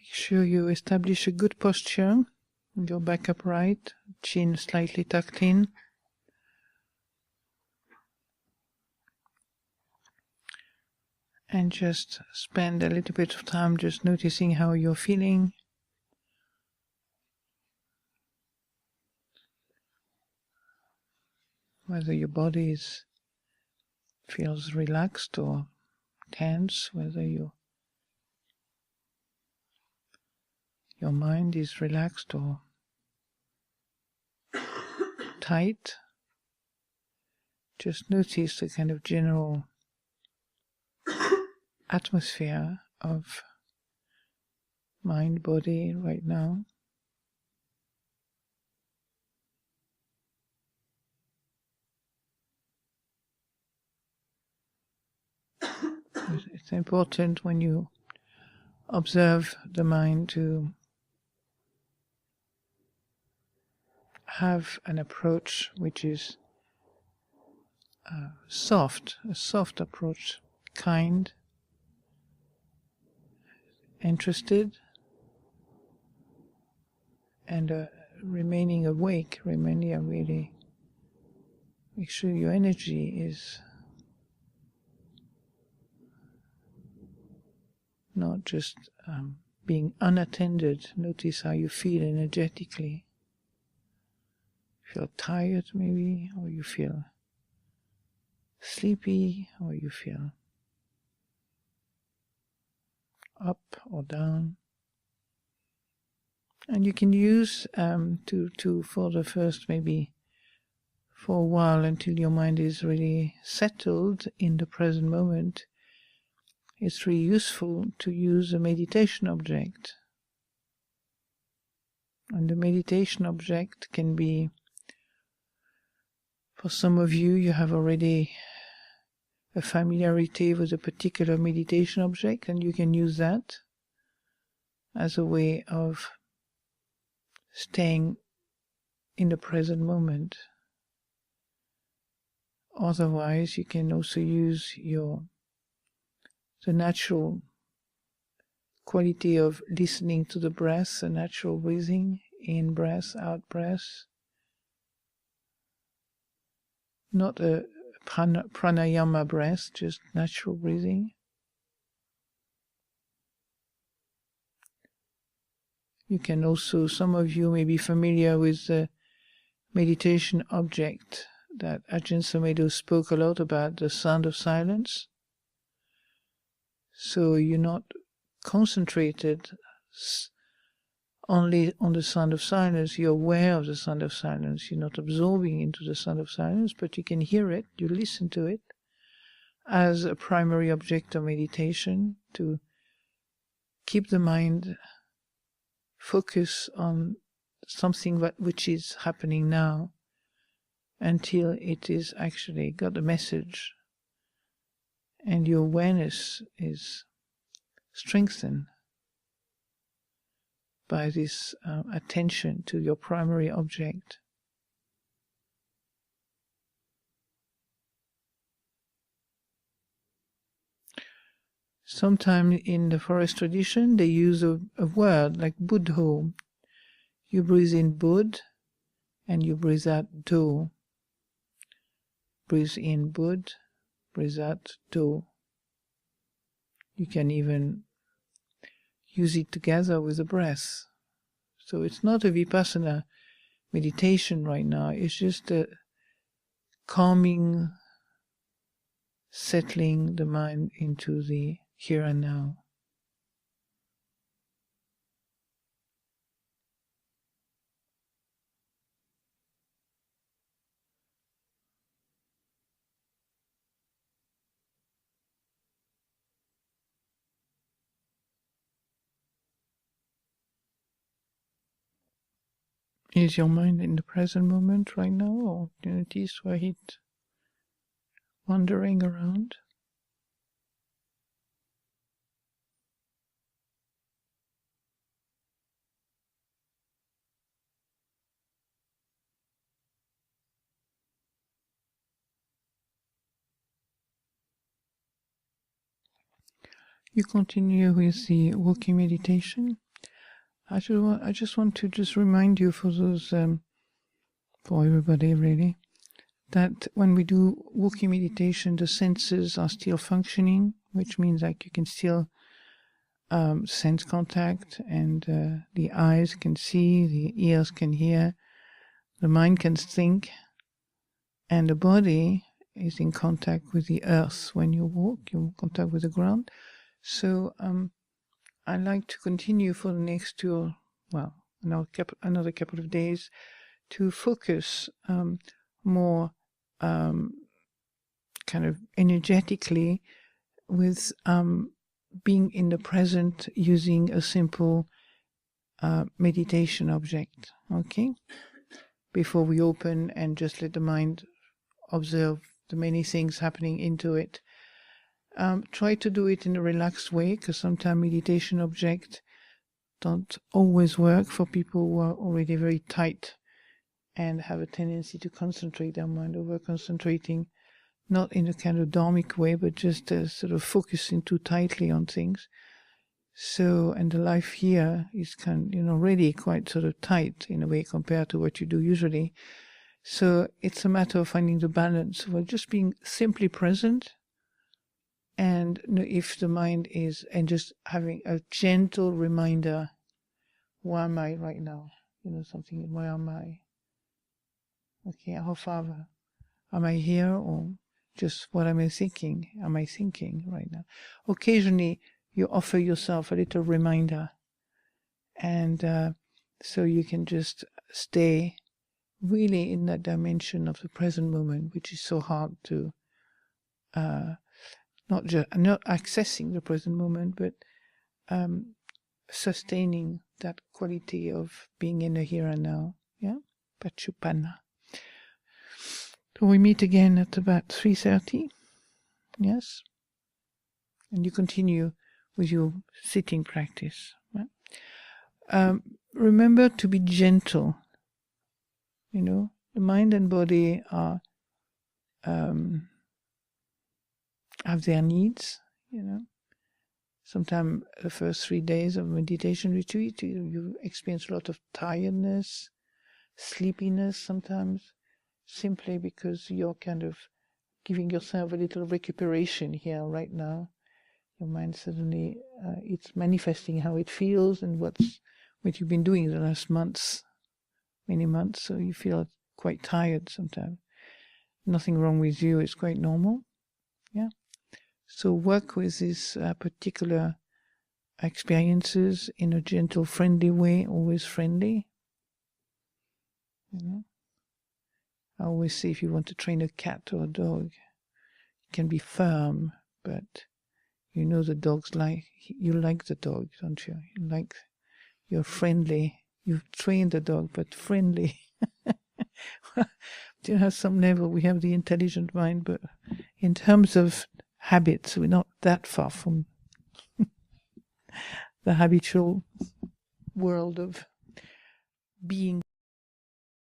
Make sure you establish a good posture, your back upright, chin slightly tucked in. And just spend a little bit of time just noticing how you're feeling. Whether your body feels relaxed or tense, whether your mind is relaxed or tight. Just notice the kind of general atmosphere of mind, body right now. It's important when you observe the mind to have an approach which is soft, a soft approach, kind, interested, and remaining awake, remaining really, make sure your energy is not just being unattended. Notice how you feel energetically. Feel tired maybe, or you feel sleepy, or you feel up or down. And you can use to for the first, maybe for a while, until your mind is really settled in the present moment, it's really useful to use a meditation object. And the meditation object can be, for some of you, you have already a familiarity with a particular meditation object, and you can use that as a way of staying in the present moment. Otherwise, you can also use the natural quality of listening to the breath, the natural breathing, in breath, out breath. Not a pranayama breath, just natural breathing. You can also, some of you may be familiar with the meditation object that Ajahn Sundara spoke a lot about, the sound of silence. So you're not concentrated only on the sound of silence, you're aware of the sound of silence, you're not absorbing into the sound of silence, but you can hear it, you listen to it as a primary object of meditation, to keep the mind focus on something which is happening now until it is actually got a message and your awareness is strengthened by this attention to your primary object. Sometimes in the forest tradition they use a word like Buddho. You breathe in Bud and you breathe out Do. Breathe in Bud, breathe out Do. You can even use it together with the breath. So it's not a vipassana meditation right now, it's just a calming, settling the mind into the here and now. Is your mind in the present moment right now, or do you notice where it's wandering around? You continue with the walking meditation. I just want to remind you for those, for everybody really, that when we do walking meditation, the senses are still functioning, which means like you can still sense contact, and the eyes can see, the ears can hear, the mind can think, and the body is in contact with the earth. When you walk, you're in contact with the ground. So I'd like to continue for the next another couple of days to focus more kind of energetically with being in the present using a simple meditation object, okay? Before we open and just let the mind observe the many things happening into it. Try to do it in a relaxed way, because sometimes meditation objects don't always work for people who are already very tight and have a tendency to concentrate their mind over concentrating, not in a kind of dharmic way, but just sort of focusing too tightly on things. So, and the life here is already quite sort of tight in a way compared to what you do usually. So it's a matter of finding the balance, well, just being simply present, and if the mind is, and just having a gentle reminder, where am I right now? Something, where am I? Okay, how far am I here, or just what am I thinking? Am I thinking right now? Occasionally, you offer yourself a little reminder, and so you can just stay really in that dimension of the present moment, which is so hard to not accessing the present moment, but sustaining that quality of being in the here and now. Yeah, Pachupanna. So we meet again at about 3:30. Yes, and you continue with your sitting practice. Right? Remember to be gentle. The mind and body are have their needs. Sometimes the first 3 days of meditation retreat, you experience a lot of tiredness, sleepiness sometimes, simply because you're kind of giving yourself a little recuperation here right now. Your mind suddenly, it's manifesting how it feels and what you've been doing the last many months, so you feel quite tired sometimes. Nothing wrong with you, it's quite normal. Yeah. So work with these particular experiences in a gentle, friendly way, always friendly. I always say if you want to train a cat or a dog, it can be firm, but the dogs you like the dog, don't you? You're friendly. You train the dog, but friendly. At some level we have the intelligent mind, but in terms of habits, we're not that far from the habitual world of being